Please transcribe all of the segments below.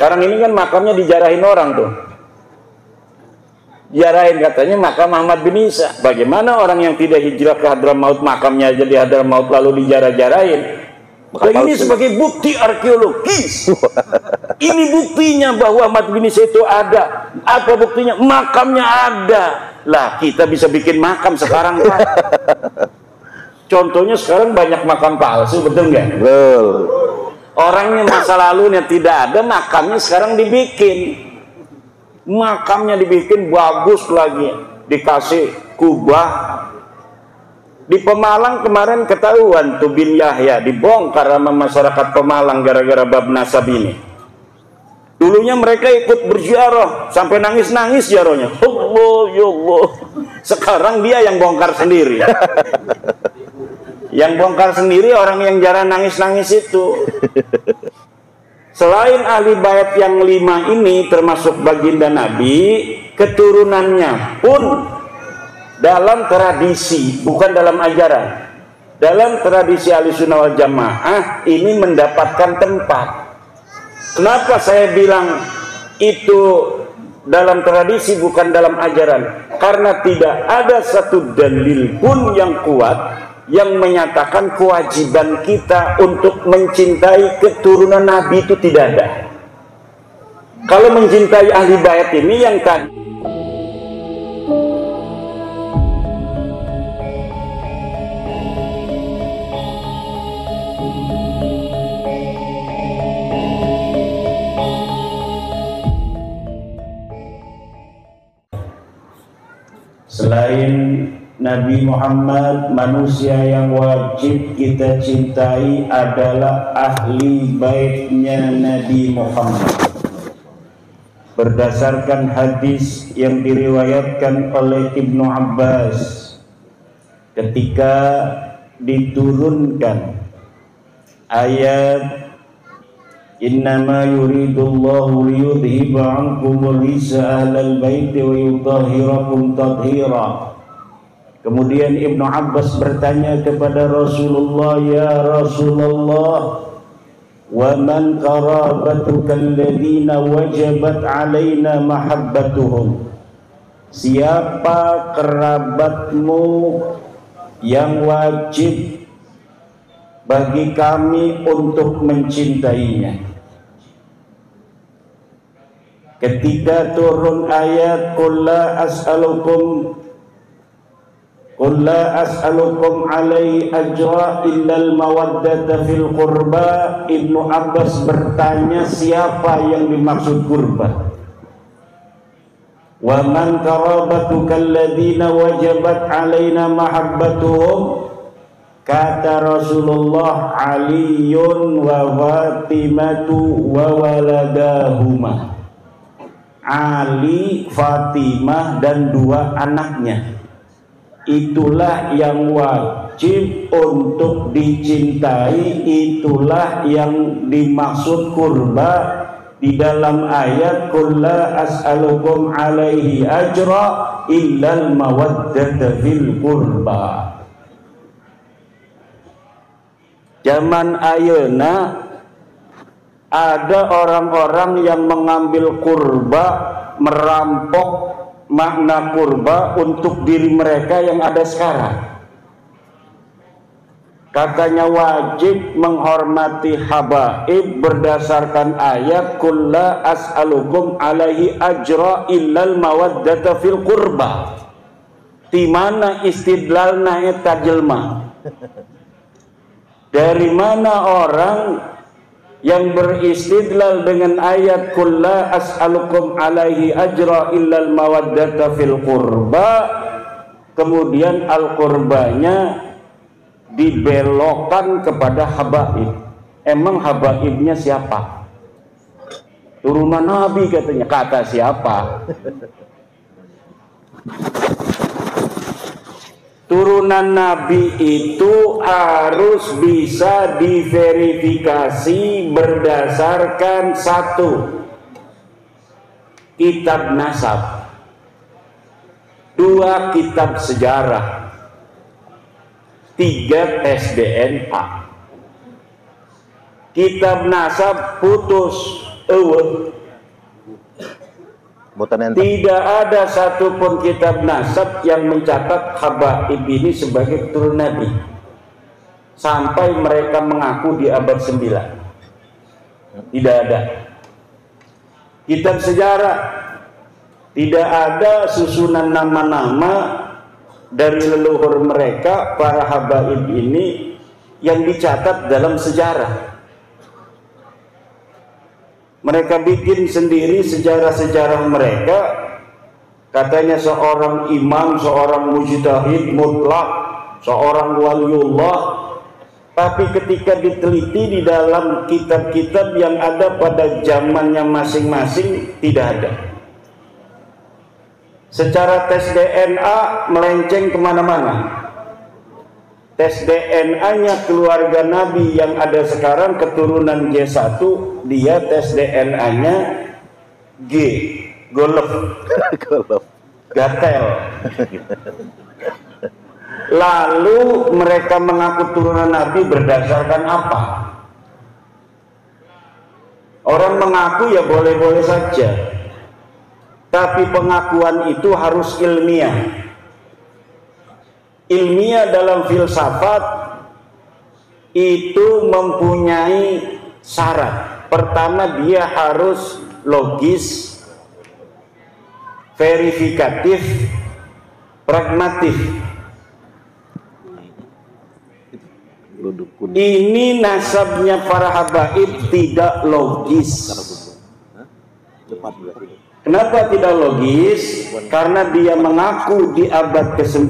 Sekarang ini kan makamnya dijarahin orang tuh. Jarahin katanya makam Ahmad bin Isa. Bagaimana orang yang tidak hijrah ke Hadramaut makamnya aja di Hadramaut lalu dijarah-jarahin? Ini sebagai bukti arkeologis. Ini buktinya bahwa Ahmad bin Isa itu ada. Apa buktinya? Makamnya ada. Lah kita bisa bikin makam sekarang Pak. Contohnya sekarang banyak makam palsu, betul nggak? Betul. Orangnya masa lalunya tidak ada, makamnya sekarang dibikin. Makamnya dibikin bagus lagi, dikasih kubah. Di Pemalang kemarin ketahuan tuh bin Yahya dibongkar sama masyarakat Pemalang gara-gara bab nasab ini. Dulunya mereka ikut berziarah sampai nangis-nangis ziarahnya. Allah ya Allah. Sekarang dia yang bongkar sendiri. Yang bongkar sendiri orang yang jarang nangis-nangis itu. Selain ahli bait yang 5 ini termasuk baginda Nabi, keturunannya pun dalam tradisi, bukan dalam ajaran. Dalam tradisi Ahlussunnah wal Jamaah ini mendapatkan tempat. Kenapa saya bilang itu dalam tradisi bukan dalam ajaran? Karena tidak ada satu dalil pun yang kuat yang menyatakan kewajiban kita untuk mencintai keturunan Nabi itu tidak ada. Kalau mencintai ahli bait ini yang tadi selain Nabi Muhammad, manusia yang wajib kita cintai adalah ahli baitnya Nabi Muhammad. Berdasarkan hadis yang diriwayatkan oleh Ibnu Abbas, ketika diturunkan ayat innama yuridullahu liyudhiba ankumur risa ahlal baiti wa yutahhirakum tathira. Kemudian Ibnu Abbas bertanya kepada Rasulullah, ya Rasulullah, wa man qarabatuka alladhina wajabat alaina mahabbatuhum? Siapa kerabatmu yang wajib bagi kami untuk mencintainya? Ketika turun ayat qul la as'alukum alaihi ajra illal mawaddata fil qurba. Ibnu Abbas bertanya siapa yang dimaksud kurba. Wa man qarabatuka alladhina wajabat alaina mahabbatuhum, kata Rasulullah Aliyun wa Fatimatu wa waladahuma. Ali, Fatimah dan 2 anaknya. Itulah yang wajib untuk dicintai, itulah yang dimaksud kurba di dalam ayat qul la as'alukum alaihi ajra illal mawaddata fil qurba. Zaman ayeuna ada orang-orang yang mengambil kurba, merampok makna kurba untuk diri mereka yang ada sekarang. Katanya wajib menghormati habaib berdasarkan ayat qul la as'alukum alaihi ajra illal mawaddata fil qurba. Di mana istidlalna eta jelma? Dari mana orang yang beristidlal dengan ayat qul la as'alukum alaihi ajra illal mawaddata fil qurba, kemudian al-qurbanya dibelokkan kepada habaib? Emang habaibnya siapa? Turunan Nabi katanya. Kata siapa? Turunan Nabi itu harus bisa diverifikasi berdasarkan 1 kitab nasab, 2 kitab sejarah, 3 tes DNA. Kitab nasab putus, Tidak ada satupun kitab nasab yang mencatat Habaib ini sebagai keturunan Nabi sampai mereka mengaku di abad 9. Tidak ada. Kitab sejarah tidak ada susunan nama-nama dari leluhur mereka para Habaib ini yang dicatat dalam sejarah. Mereka bikin sendiri sejarah-sejarah mereka. Katanya seorang imam, seorang mujtahid mutlak, seorang waliullah. Tapi ketika diteliti di dalam kitab-kitab yang ada pada zamannya masing-masing, tidak ada. Secara tes DNA melenceng kemana-mana. Tes DNA-nya keluarga Nabi yang ada sekarang keturunan G1, dia tes DNA-nya G, golep, gatel. Lalu mereka mengaku turunan Nabi berdasarkan apa? Orang mengaku ya boleh-boleh saja, tapi pengakuan itu harus ilmiah. Ilmiah dalam filsafat itu mempunyai syarat. Pertama, dia harus logis, verifikatif, pragmatif. Ini nasabnya para habaib tidak logis. Kenapa tidak logis? Karena dia mengaku di abad ke-9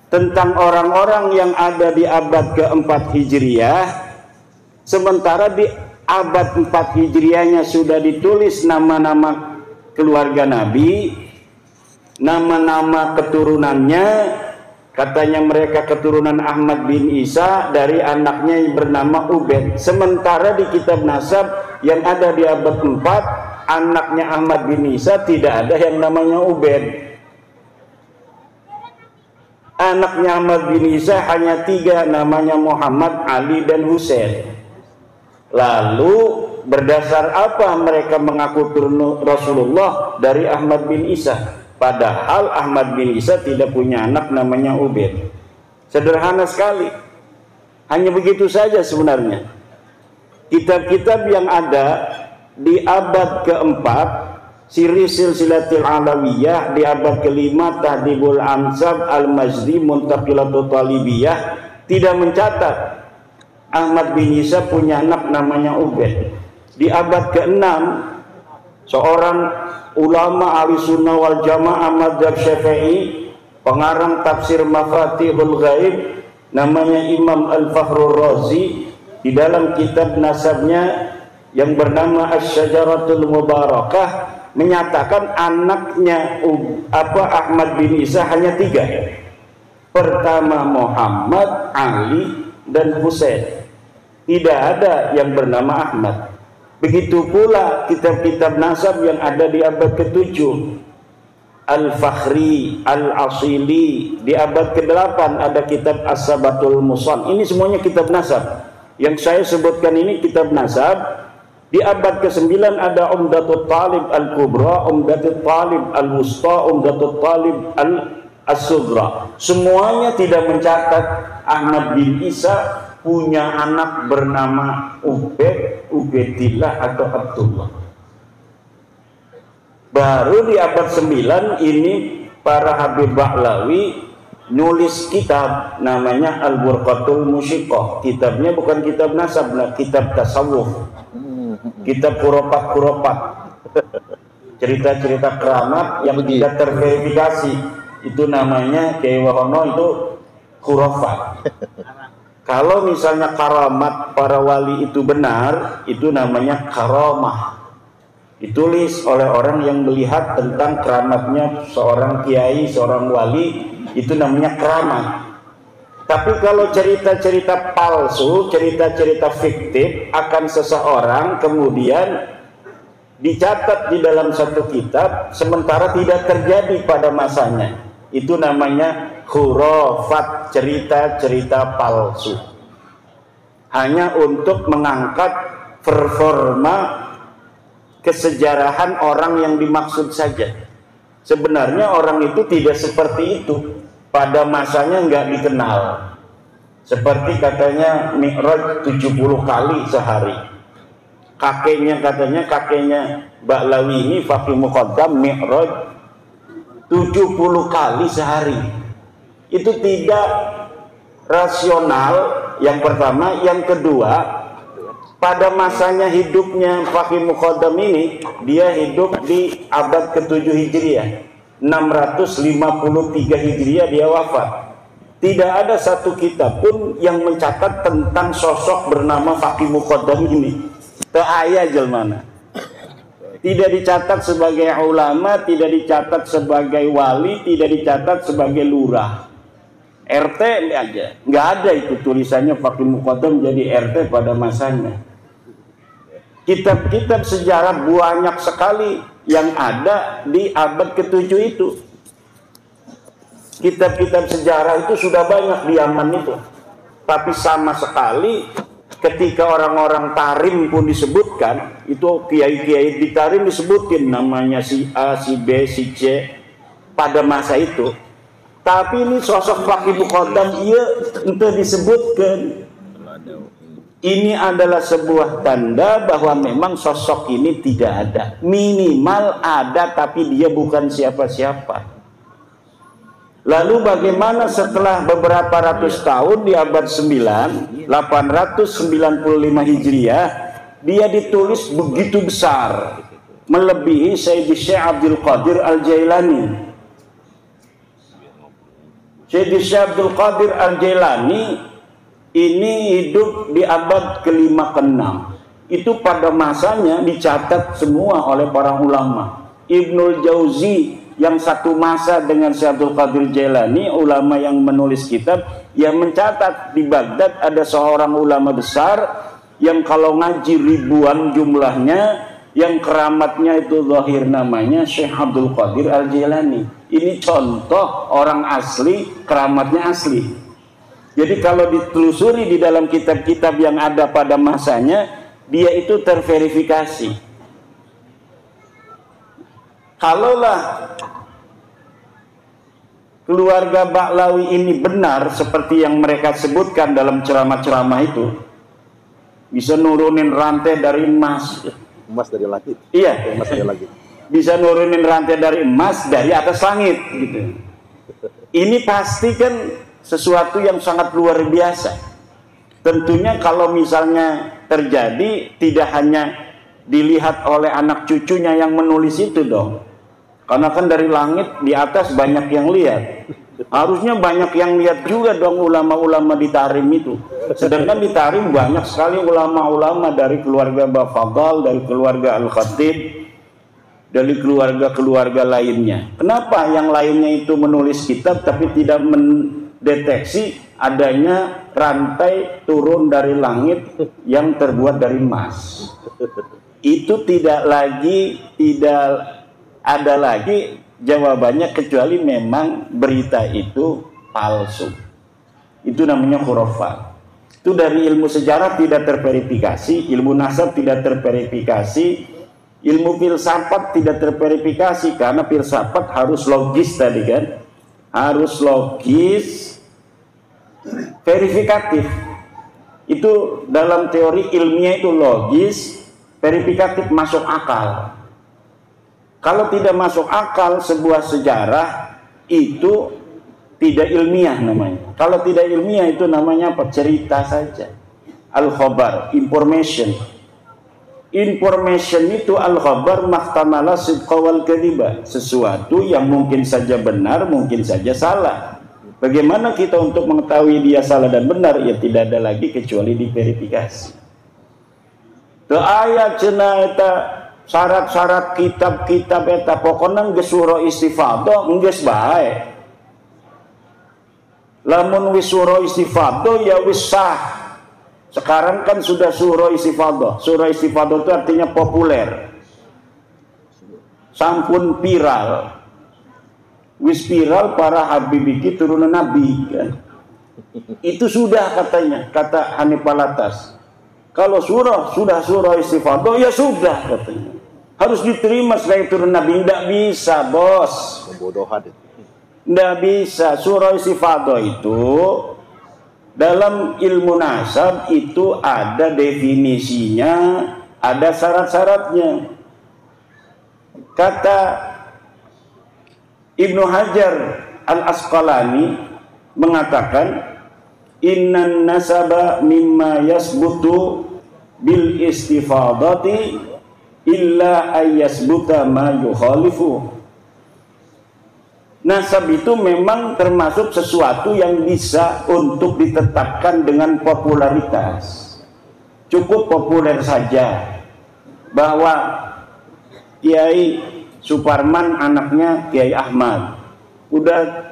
tentang orang-orang yang ada di abad ke-4 Hijriah, sementara di abad 4 Hijriahnya sudah ditulis nama-nama keluarga Nabi, nama-nama keturunannya. Katanya mereka keturunan Ahmad bin Isa dari anaknya yang bernama Ubaid. Sementara di kitab nasab yang ada di abad 4, anaknya Ahmad bin Isa tidak ada yang namanya Ubaid. Anaknya Ahmad bin Isa hanya 3, namanya Muhammad, Ali, dan Husain. Lalu berdasar apa mereka mengaku turun Rasulullah dari Ahmad bin Isa? Padahal Ahmad bin Isa tidak punya anak namanya Ubaid. Sederhana sekali. Hanya begitu saja sebenarnya. Kitab-kitab yang ada di abad ke-4, Siri Silsilatil Alawiyah, di abad ke-5 Tahdibul Ansab Al-Majdi Muntaqilatul Talibiyah, tidak mencatat Ahmad bin Isa punya anak namanya Ubaid. Di abad ke-6 seorang ulama ahli sunnah wal jamaah madzhab Syafi'i, pengarang tafsir Mafatihul Ghaib, namanya Imam Al-Fakhrur Razi, di dalam kitab nasabnya yang bernama Asy-Syajaratul Mubarakah menyatakan anaknya Ahmad bin Isa hanya 3. Pertama Muhammad, Ali, dan Husain. Tidak ada yang bernama Ahmad. Begitu pula kitab-kitab nasab yang ada di abad ke-7, Al-Fakhri, Al-Asili. Di abad ke-8 ada kitab As-Sabatul Musan. Ini semuanya kitab nasab. Yang saya sebutkan ini kitab nasab. Di abad ke-9 ada Umdatul Talib Al-Kubra, Umdatul Talib Al-Wusta, Umdatul Talib Al-Sugra. Semuanya tidak mencatat Ahmad bin Isa punya anak bernama Ubaid, Ubaidillah, atau Abdullah. Baru di abad 9 ini para Habib Ba'lawi nulis kitab namanya Al-Burqatul Musyiqah. Kitabnya bukan kitab nasab, kitab tasawuf, kitab kuropat-kuropat, cerita-cerita keramat yang tidak terverifikasi. Itu namanya Kiai Wahono, itu khurafat. Kalau misalnya karamat para wali itu benar, itu namanya karamah. Ditulis oleh orang yang melihat tentang keramatnya seorang kiai, seorang wali, itu namanya keramat. Tapi kalau cerita-cerita palsu, cerita-cerita fiktif akan seseorang kemudian dicatat di dalam satu kitab sementara tidak terjadi pada masanya, itu namanya khurafat, cerita-cerita palsu. Hanya untuk mengangkat performa kesejarahan orang yang dimaksud saja. Sebenarnya orang itu tidak seperti itu, pada masanya nggak dikenal. Seperti katanya Mi'raj 70 kali sehari. Kakeknya Ba'lawi ini Faqih Muqaddam Mi'raj 70 kali sehari. Itu tidak rasional, yang pertama. Yang kedua, pada masanya hidupnya Faqih Muqaddam ini, dia hidup di abad ke-7 Hijriah, 653 Hijriah dia wafat. Tidak ada satu kitab pun yang mencatat tentang sosok bernama Faqih Muqaddam ini. Teaya jelmana. Tidak dicatat sebagai ulama, tidak dicatat sebagai wali, tidak dicatat sebagai lurah. RT aja, nggak ada itu tulisannya Faqih Muqaddam jadi RT pada masanya. Kitab-kitab sejarah banyak sekali yang ada di abad ke-7 itu. Kitab-kitab sejarah itu sudah banyak di Yaman itu. Tapi sama sekali ketika orang-orang Tarim pun disebutkan, itu kiai-kiai di Tarim disebutin namanya si A, si B, si C pada masa itu. Tapi ini sosok Faqih Muqaddam ia untuk disebutkan. Ini adalah sebuah tanda bahwa memang sosok ini tidak ada. Minimal ada tapi dia bukan siapa-siapa. Lalu bagaimana setelah beberapa ratus tahun di abad 9, 895 Hijriah, dia ditulis begitu besar, melebihi Syekh Abdul Qadir Al-Jailani. Syekh Abdul Qadir Al-Jailani ini hidup di abad ke-5 ke-6. Itu pada masanya dicatat semua oleh para ulama. Ibnul Jauzi yang satu masa dengan Syekh Abdul Qadir Jailani, ulama yang menulis kitab, yang mencatat di Baghdad ada seorang ulama besar yang kalau ngaji ribuan jumlahnya, yang keramatnya itu zahir namanya Syekh Abdul Qadir Al-Jailani. Ini contoh orang asli, keramatnya asli. Jadi kalau ditelusuri di dalam kitab-kitab yang ada pada masanya, dia itu terverifikasi. Kalaulah keluarga Ba'lawi ini benar seperti yang mereka sebutkan dalam ceramah-ceramah itu, bisa nurunin rantai dari emas. Emas dari langit. Iya, emas dari langit. Bisa nurunin rantai dari emas dari atas langit gitu. Ini pasti kan sesuatu yang sangat luar biasa. Tentunya kalau misalnya terjadi, tidak hanya dilihat oleh anak cucunya yang menulis itu dong. Karena kan dari langit di atas banyak yang lihat. Harusnya banyak yang lihat juga dong ulama-ulama di Tarim itu. Sedangkan di Tarim banyak sekali ulama-ulama dari keluarga Bafadal, dari keluarga Al-Khatib, dari keluarga-keluarga lainnya. Kenapa yang lainnya itu menulis kitab tapi tidak mendeteksi adanya rantai turun dari langit yang terbuat dari emas? Itu tidak ada lagi jawabannya kecuali memang berita itu palsu. Itu namanya khurafat. Itu dari ilmu sejarah tidak terverifikasi, ilmu nasab tidak terverifikasi, ilmu filsafat tidak terverifikasi, karena filsafat harus logis tadi kan, harus logis, verifikatif. Itu dalam teori ilmiah itu logis, verifikatif, masuk akal. Kalau tidak masuk akal sebuah sejarah itu tidak ilmiah namanya. Kalau tidak ilmiah itu namanya apa? Cerita saja. Al-khabar, information. Information itu al-khabar mahtamala sidqa wal kadhiba. Sesuatu yang mungkin saja benar, mungkin saja salah. Bagaimana kita untuk mengetahui dia salah dan benar? Ya tidak ada lagi kecuali diverifikasi. Teu aya cenah eta syarat-syarat kitab-kitab eta, pokoknya geus sura istifadah geus bae. Lamun wis sura istifadah ya wis sah. Sekarang kan sudah sura istifadah. Sura istifadah itu artinya populer. Sampun viral. Wis viral para habibiki turunan nabi kan. Itu sudah katanya, kata Hanif Alatas. Kalau sudah surah istifadah, ya sudah katanya. Harus diterima sebagai turun Nabi. Tidak bisa, bos. Pembodohan. Tidak bisa. Surah istifadah itu dalam ilmu nasab itu ada definisinya, ada syarat-syaratnya. Kata Ibnu Hajar Al-Asqalani mengatakan, innan nasaba mimma yasbutu bil istifadati illa ayyasbuta ma yukhalifu. Nasab itu memang termasuk sesuatu yang bisa untuk ditetapkan dengan popularitas. Cukup populer saja bahwa Kiai Suparman anaknya Kiai Ahmad. Udah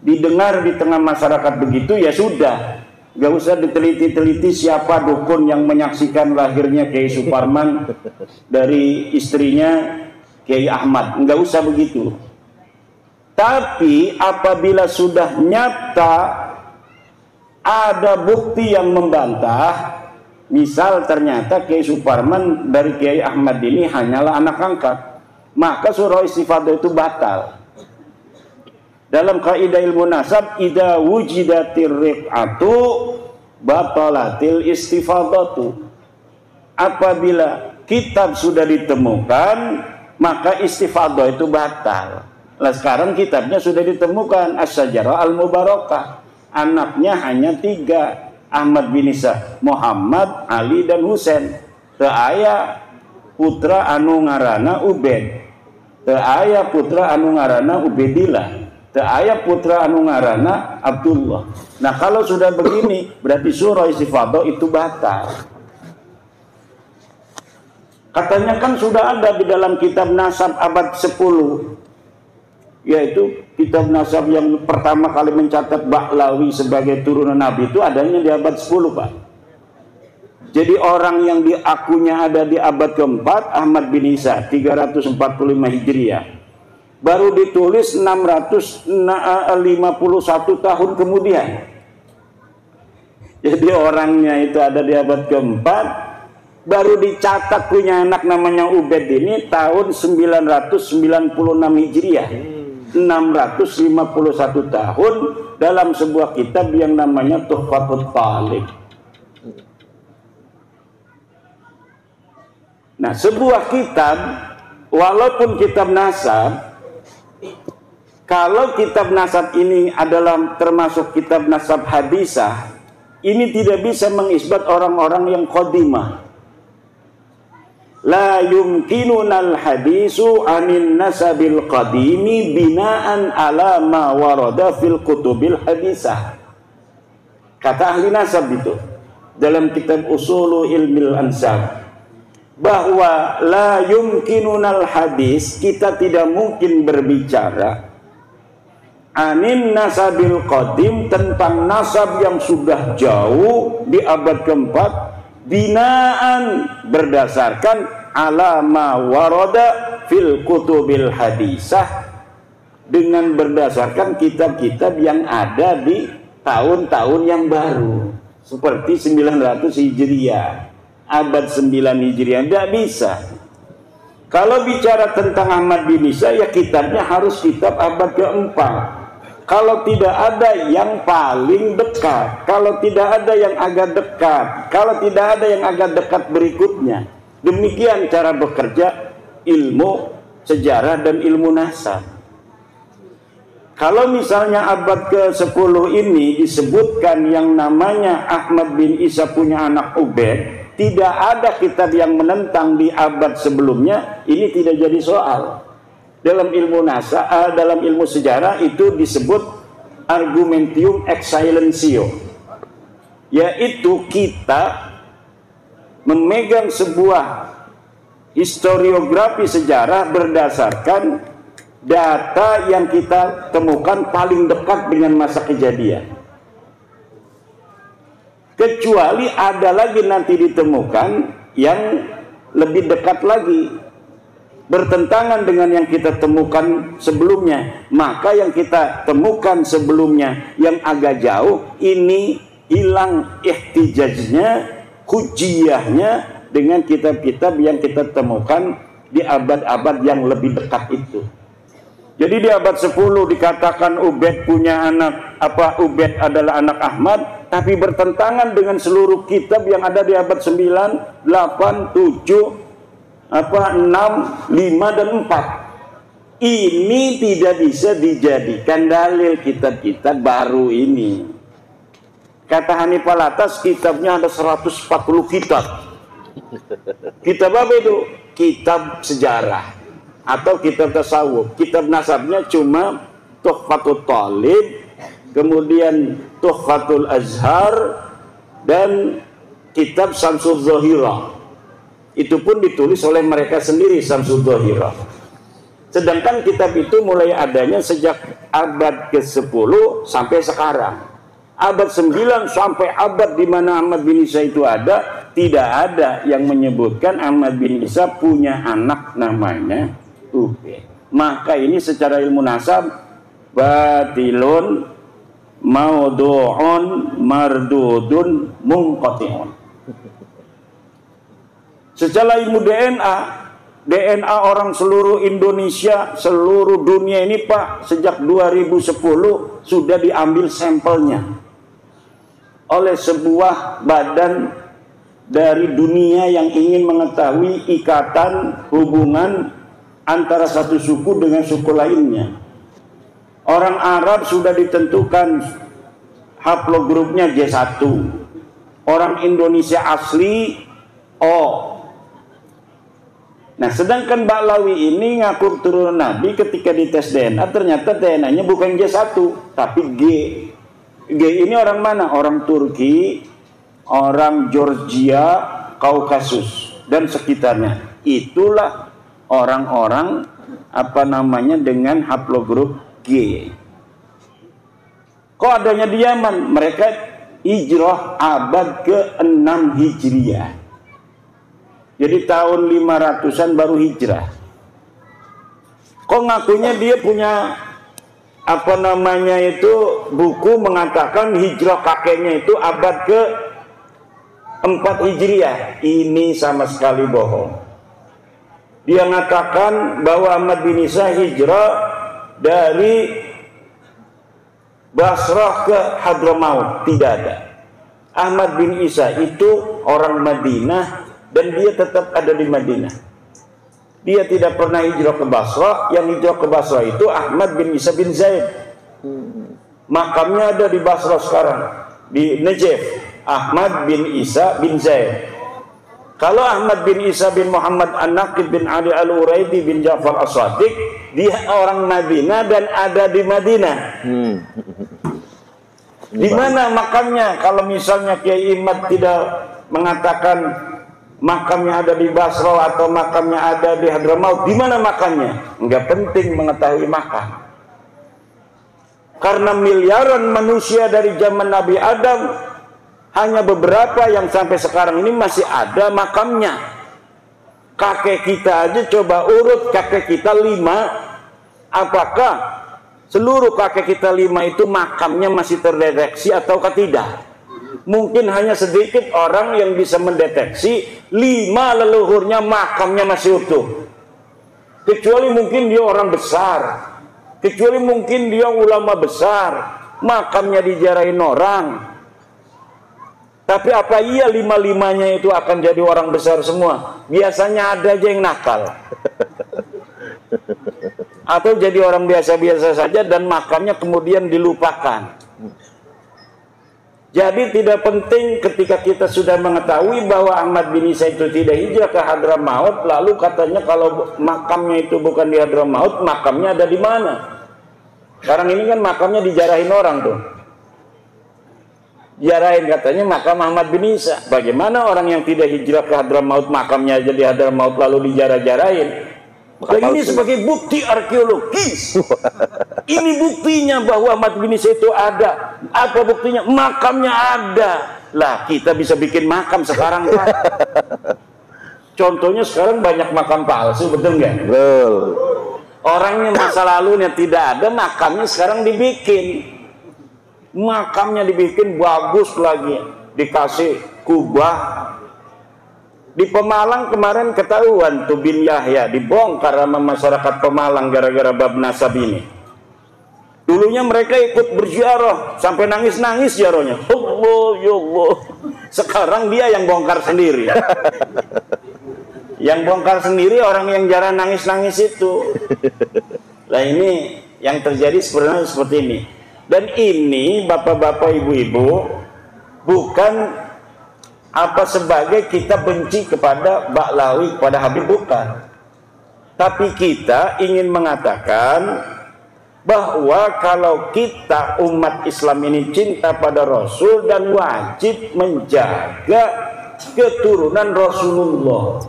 didengar di tengah masyarakat begitu, ya sudah. Gak usah diteliti-teliti siapa dukun yang menyaksikan lahirnya Kiai Suparman dari istrinya Kiai Ahmad. Gak usah begitu. Tapi apabila sudah nyata ada bukti yang membantah, misal ternyata Kiai Suparman dari Kiai Ahmad ini hanyalah anak angkat, maka surah istifadah itu batal. Dalam kaidah ilmu nasab, idza wujidatir riqatu batalatil istifadatu. Apabila kitab sudah ditemukan, maka istifadah itu batal. Nah, sekarang kitabnya sudah ditemukan, As-Sajarah Al-Mubarakah. Anaknya hanya 3, Ahmad bin Isa, Muhammad, Ali, dan Husain. Teu aya putra anu ngaranna Ubed. Teu aya putra anu ngaranna Ubedillah. Teu aya putra anu ngaranna Abdullah. Nah, kalau sudah begini, berarti surah istifadah itu batal. Katanya kan sudah ada di dalam kitab nasab abad 10. Yaitu kitab nasab yang pertama kali mencatat Ba'lawi sebagai turunan Nabi itu adanya di abad 10, Pak. Jadi orang yang diakunya ada di abad keempat, Ahmad bin Isa, 345 Hijriah. Baru ditulis 651 tahun kemudian. Jadi orangnya itu ada di abad keempat, baru dicatat punya anak namanya Ubed ini tahun 996 Hijriah. 651 tahun dalam sebuah kitab yang namanya Tuhfatul Talib. Nah, sebuah kitab walaupun kitab nasab, kalau kitab nasab ini adalah termasuk kitab nasab hadisah, ini tidak bisa mengisbat orang-orang yang qadimah. La yumkinunal hadisu anin nasabil qadimi binaan ala ma warada fil kutubil hadisah. Kata ahli nasab itu dalam kitab Usulu Ilmil Ansab, bahwa la yumkinunal hadis, kita tidak mungkin berbicara anin nasabil qadim, tentang nasab yang sudah jauh di abad keempat, binaan berdasarkan alama waroda fil kutubil hadisah, dengan berdasarkan kitab-kitab yang ada di tahun-tahun yang baru seperti 900 Hijriah, abad 9 Hijriah. Tidak bisa. Kalau bicara tentang Ahmad bin Isa, ya kitabnya harus kitab abad keempat. Kalau tidak ada yang paling dekat, kalau tidak ada yang agak dekat, kalau tidak ada yang agak dekat berikutnya. Demikian cara bekerja ilmu sejarah dan ilmu nasab. Kalau misalnya abad ke-10 ini disebutkan yang namanya Ahmad bin Isa punya anak Ubed, tidak ada kitab yang menentang di abad sebelumnya, ini tidak jadi soal. Dalam ilmu nasab, dalam ilmu sejarah itu disebut argumentium ex silentio, yaitu kita memegang sebuah historiografi sejarah berdasarkan data yang kita temukan paling dekat dengan masa kejadian. Kecuali ada lagi nanti ditemukan yang lebih dekat lagi, bertentangan dengan yang kita temukan sebelumnya, maka yang kita temukan sebelumnya yang agak jauh ini hilang ihtijajnya, hujiyahnya dengan kitab-kitab yang kita temukan di abad-abad yang lebih dekat itu. Jadi di abad 10 dikatakan Ubaid punya anak, Ubaid adalah anak Ahmad, tapi bertentangan dengan seluruh kitab yang ada di abad 9, 8, 7, 6, 5 dan 4. Ini tidak bisa dijadikan dalil kitab-kitab baru ini. Kata Hanif Alatas, kitabnya ada 140 kitab. Kitab apa itu? Kitab sejarah atau kitab tasawuf. Kitab nasabnya cuma Tuhfatul Talib, kemudian Tuhfatul Azhar, dan kitab Samsul Zahirah. Itu pun ditulis oleh mereka sendiri, Samsul Zahirah. Sedangkan kitab itu mulai adanya sejak abad ke-10 sampai sekarang. Abad 9 sampai abad di mana Ahmad bin Isa itu ada, tidak ada yang menyebutkan Ahmad bin Isa punya anak namanya Ubaid. Maka ini secara ilmu nasab batilun maudu'un mardudun munqati'un. Secara ilmu DNA orang seluruh Indonesia, seluruh dunia ini Pak, sejak 2010 sudah diambil sampelnya oleh sebuah badan dari dunia yang ingin mengetahui ikatan hubungan antara satu suku dengan suku lainnya. Orang Arab sudah ditentukan haplogrupnya J1, orang Indonesia asli O. Nah, sedangkan Ba'lawi ini ngaku turunan Nabi, ketika dites DNA ternyata DNA-nya bukan J1 tapi G. G ini orang mana? Orang Turki, orang Georgia, Kaukasus dan sekitarnya. Itulah orang-orang dengan haplogrup G. Kok adanya di Yaman? Mereka hijrah abad ke-6 Hijriah. Jadi tahun 500-an baru hijrah. Kok ngakunya dia punya buku mengatakan hijrah kakeknya itu abad ke-4 Hijriah. Ini sama sekali bohong. Dia mengatakan bahwa Ahmad bin Isa hijrah dari Basrah ke Hadramaut. Tidak ada. Ahmad bin Isa itu orang Madinah dan dia tetap ada di Madinah. Dia tidak pernah hijrah ke Basrah. Yang hijrah ke Basrah itu Ahmad bin Isa bin Zaid. Makamnya ada di Basrah sekarang, di Najaf. Ahmad bin Isa bin Zaid. Kalau Ahmad bin Isa bin Muhammad An-Naqib bin Ali Al-Uraidi bin Ja'far As-Sadiq, dia orang Madinah dan ada di Madinah. Di mana makamnya? Kalau misalnya Kiai Imad tidak mengatakan makamnya ada di Basra atau makamnya ada di Hadramaut, di mana makamnya? Enggak penting mengetahui makam. Karena miliaran manusia dari zaman Nabi Adam, hanya beberapa yang sampai sekarang ini masih ada makamnya. Kakek kita aja coba urut kakek kita 5. Apakah seluruh kakek kita 5 itu makamnya masih terdeteksi ataukah tidak? Mungkin hanya sedikit orang yang bisa mendeteksi 5 leluhurnya makamnya masih utuh. Kecuali mungkin dia orang besar, kecuali mungkin dia ulama besar, makamnya dijarahin orang. Tapi apa iya 5-5-nya itu akan jadi orang besar semua? Biasanya ada aja yang nakal. Atau jadi orang biasa-biasa saja dan makamnya kemudian dilupakan. Jadi tidak penting ketika kita sudah mengetahui bahwa Ahmad bin Isa itu tidak hijrah ke Hadramaut, lalu katanya kalau makamnya itu bukan di Hadramaut, makamnya ada di mana? Sekarang ini kan makamnya dijarahin orang tuh. Jarahin katanya makam Ahmad bin Isa. Bagaimana orang yang tidak hijrah ke Hadramaut makamnya aja di Hadramaut lalu dijarah-jarahin? Ini sebagai bukti arkeologis. Ini buktinya bahwa Ahmad bin Isa itu ada. Apa buktinya? Makamnya ada. Lah kita bisa bikin makam sekarang Pak. Contohnya sekarang banyak makam palsu, betul nggak? Betul. Orangnya masa lalunya tidak ada, makamnya sekarang dibikin. Makamnya dibikin bagus lagi, dikasih kubah Di Pemalang kemarin ketahuan tuh bin Yahya dibongkar sama masyarakat Pemalang gara-gara bab nasab ini. Dulunya mereka ikut berziarah sampai nangis-nangis ziarahnya. Allah ya Allah. Sekarang dia yang bongkar sendiri. Yang bongkar sendiri orang yang jarang nangis-nangis itu. Nah ini yang terjadi sebenarnya seperti ini. Dan ini bapak-bapak ibu-ibu bukan apa sebagai kita benci kepada Ba'lawi, kepada Habib, bukan. Tapi kita ingin mengatakan bahwa kalau kita umat Islam ini cinta pada Rasul dan wajib menjaga keturunan Rasulullah.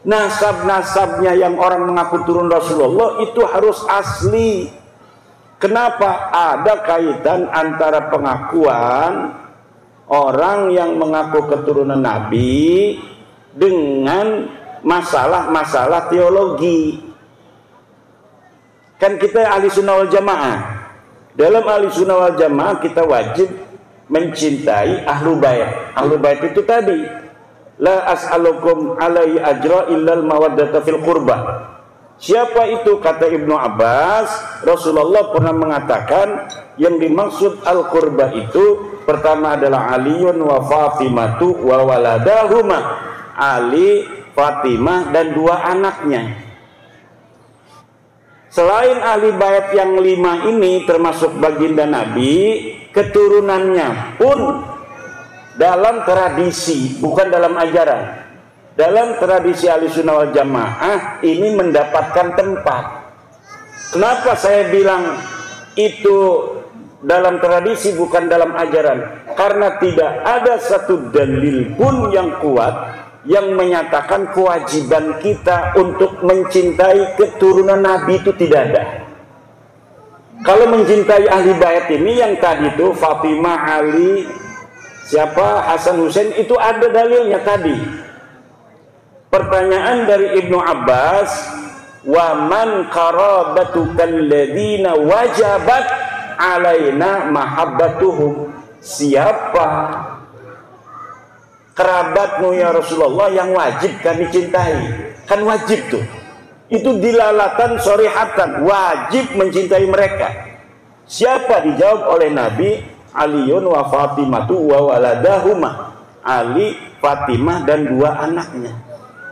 Nasab-nasabnya yang orang mengaku turun Rasulullah itu harus asli. Kenapa? Ada kaitan antara pengakuan orang yang mengaku keturunan Nabi dengan masalah-masalah teologi. Kan kita ahli sunnah wal jamaah. Dalam ahli sunnah wal jamaah kita wajib mencintai ahlu bait. Ahlu bait itu tadi, la as'alukum alaihi ajra illal mawaddata fil qurbah. Siapa itu? Kata Ibnu Abbas, Rasulullah pernah mengatakan yang dimaksud al-qurbah itu pertama adalah Aliun wa Fatimatu wa waladahuma. Ali, Fatimah dan dua anaknya. Selain ahli bait yang 5 ini termasuk baginda Nabi, keturunannya pun dalam tradisi, bukan dalam ajaran, dalam tradisi ahli sunnah wal jamaah ini mendapatkan tempat. Kenapa saya bilang itu dalam tradisi bukan dalam ajaran? Karena tidak ada satu dalil pun yang kuat yang menyatakan kewajiban kita untuk mencintai keturunan Nabi itu tidak ada. Kalau mencintai ahli bait ini yang tadi itu Fatimah, Ali, siapa, Hasan, Husain, itu ada dalilnya tadi. Pertanyaan dari Ibnu Abbas, wa man qarabatukal ladzina wajabat alaina mahabbatuhum. Siapa kerabatmu ya Rasulullah yang wajib kami cintai? Kan wajib tuh. Itu dilalatan sorihatan, wajib mencintai mereka. Siapa? Dijawab oleh Nabi, Aliun wa Fatimatu wa waladahuma. Ali, Fatimah dan dua anaknya.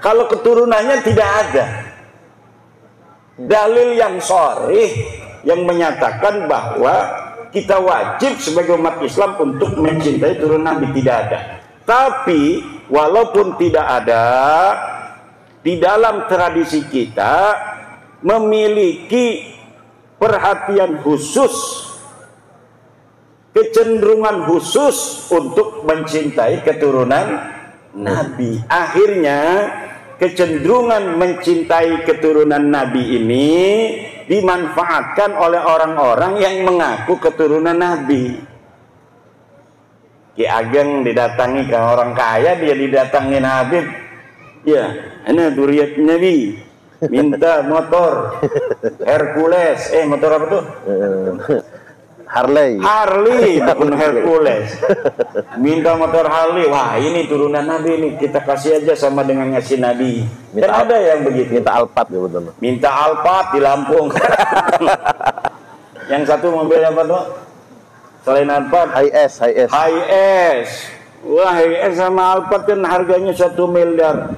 Kalau keturunannya tidak ada dalil yang sorih yang menyatakan bahwa kita wajib sebagai umat Islam untuk mencintai turunan Nabi, tidak ada. Tapi walaupun tidak ada, di dalam tradisi kita memiliki perhatian khusus, kecenderungan khusus untuk mencintai keturunan Nabi. Akhirnya kecenderungan mencintai keturunan Nabi ini dimanfaatkan oleh orang-orang yang mengaku keturunan Nabi. Ki Ageng didatangi ke orang kaya, dia didatangin Habib. Ya, ini duriat Nabi. Minta motor Hercules. Motor apa tuh? Harley. Harley, bukan Hercules. Minta motor Harley. Wah, ini turunan Nabi ini, kita kasih aja sama dengan ngasih Nabi. Kan ada yang begitu. Minta Alphard ya betul. Minta Alphard di Lampung. Yang satu mobil apa tuh? Selain Alphard, HS. Wah, HS sama Alphard kan harganya 1 miliar.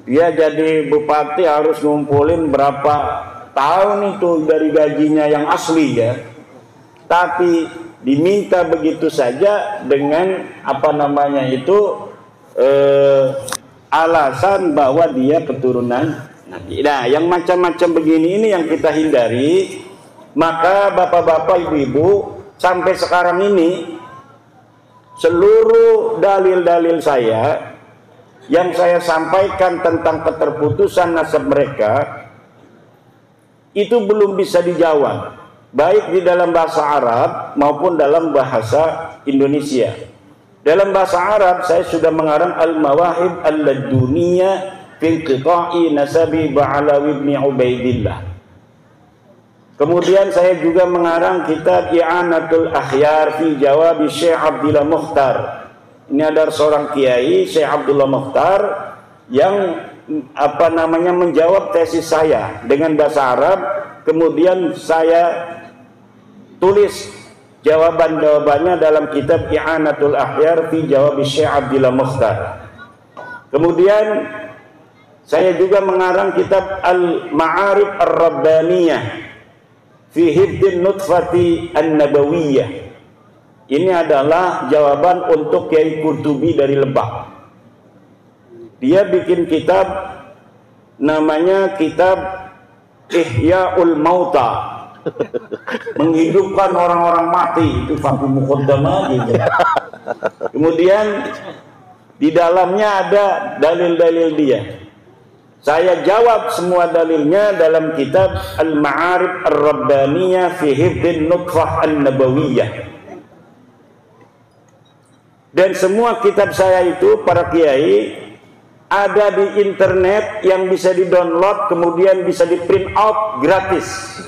Dia jadi bupati harus ngumpulin berapa tahun itu dari gajinya yang asli ya. Tapi diminta begitu saja dengan apa namanya itu alasan bahwa dia keturunan Nabi. Nah, yang macam-macam begini ini yang kita hindari. Maka bapak-bapak, ibu-ibu, sampai sekarang ini seluruh dalil-dalil saya yang saya sampaikan tentang keterputusan nasab mereka itu belum bisa dijawab, baik di dalam bahasa Arab maupun dalam bahasa Indonesia. Dalam bahasa Arab saya sudah mengarang Al-Mawahib Al-Laduniyah fi Qita'i Nasabi Ba'alawi ibn Ubaidillah. Kemudian saya juga mengarang kitab I'anatul Akhyar fi Jawab Syekh Abdillah Mukhtar Ini ada seorang kiai, Syekh Abdullah Mukhtar, yang menjawab tesis saya dengan bahasa Arab. Kemudian saya tulis jawaban-jawabannya dalam kitab I'anatul Akhyar fi Jawab Syekh Abdullah Mukhtar. Kemudian saya juga mengarang kitab Al-Ma'arif Ar-Rabbaniyah fi Hibdin Nutfati An-Nabawiyah. Ini adalah jawaban untuk Kiai Qurtubi dari Lebak. Dia bikin kitab namanya kitab Ihya'ul Mauta, menghidupkan orang-orang mati. Itu Fakih Muqaddamah gitu. Kemudian di dalamnya ada dalil-dalil dia. Saya jawab semua dalilnya dalam kitab Al-Ma'arif Ar-Rabbaniyah fi Hibdin Nutfah An-Nabawiyah. Dan semua kitab saya itu, para kiai, ada di internet yang bisa di-download, kemudian bisa di-print out gratis.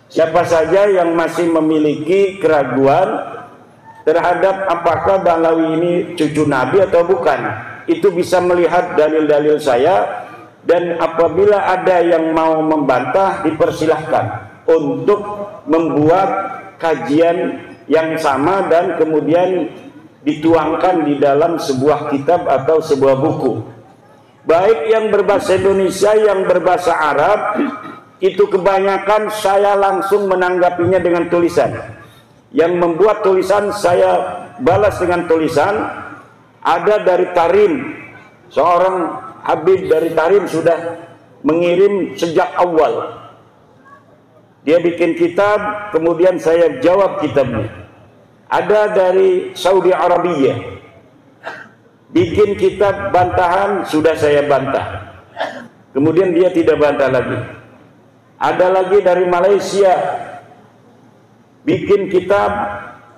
Siapa saja yang masih memiliki keraguan terhadap apakah Ba'alawi ini cucu Nabi atau bukan, itu bisa melihat dalil-dalil saya. Dan apabila ada yang mau membantah, dipersilahkan untuk membuat kajian yang sama dan kemudian dituangkan di dalam sebuah kitab atau sebuah buku, baik yang berbahasa Indonesia, yang berbahasa Arab. Itu kebanyakan saya langsung menanggapinya dengan tulisan. Yang membuat tulisan saya balas dengan tulisan. Ada dari Tarim, seorang Habib dari Tarim sudah mengirim sejak awal. Dia bikin kitab, kemudian saya jawab kitabnya. Ada dari Saudi Arabia, bikin kitab bantahan, sudah saya bantah. Kemudian dia tidak bantah lagi. Ada lagi dari Malaysia, bikin kitab,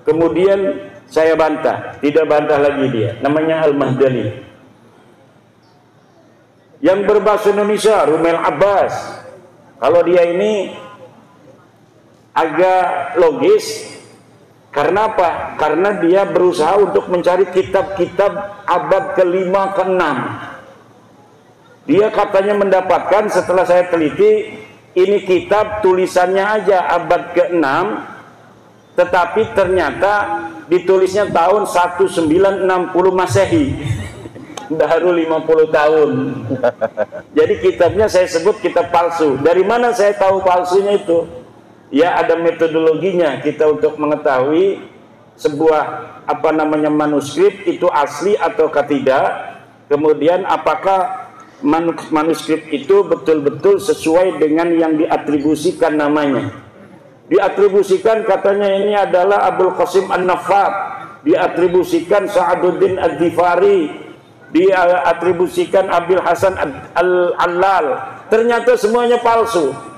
kemudian saya bantah, tidak bantah lagi dia. Namanya Al-Mahdali. Yang berbahasa Indonesia, Rumel Abbas. Kalau dia ini agak logis. Karena apa? Karena dia berusaha untuk mencari kitab-kitab abad ke-5, ke-6. Dia katanya mendapatkan, setelah saya teliti, ini kitab tulisannya aja abad ke-6, tetapi ternyata ditulisnya tahun 1960 Masehi. Baru 50 tahun. Jadi kitabnya saya sebut kitab palsu. Dari mana saya tahu palsunya itu? Ya, ada metodologinya kita untuk mengetahui sebuah manuskrip itu asli atau tidak. Kemudian apakah manuskrip itu betul-betul sesuai dengan yang diatribusikan namanya. Diatribusikan katanya ini adalah Abul Qasim An-Naffat, diatribusikan Sa'aduddin Ad-Difari, diatribusikan Abil Hasan Al-Allal. Ternyata semuanya palsu.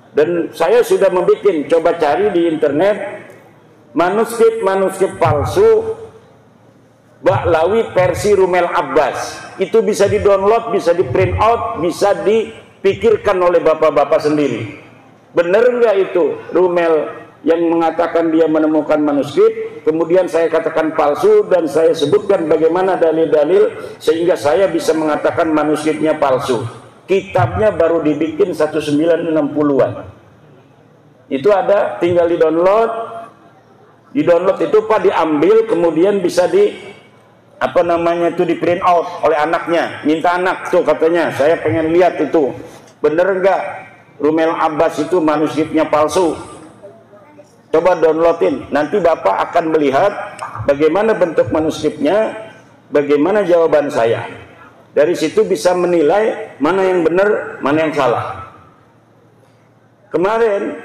Dan saya sudah membuat, coba cari di internet manuskrip palsu Ba'alawi versi Rumel Abbas. Itu bisa di-download, bisa di-print out, bisa dipikirkan oleh bapak-bapak sendiri. Benar nggak itu Rumel yang mengatakan dia menemukan manuskrip, kemudian saya katakan palsu, dan saya sebutkan bagaimana dalil-dalil sehingga saya bisa mengatakan manuskripnya palsu. Kitabnya baru dibikin 1960-an. Itu ada, tinggal di-download. Di-download itu diambil, kemudian bisa di-print out oleh anaknya. Minta anak tuh katanya, saya pengen lihat itu. Bener enggak Rumel Abbas itu manuskripnya palsu? Coba downloadin. Nanti Bapak akan melihat bagaimana bentuk manuskripnya, bagaimana jawaban saya. Dari situ bisa menilai mana yang benar, mana yang salah. Kemarin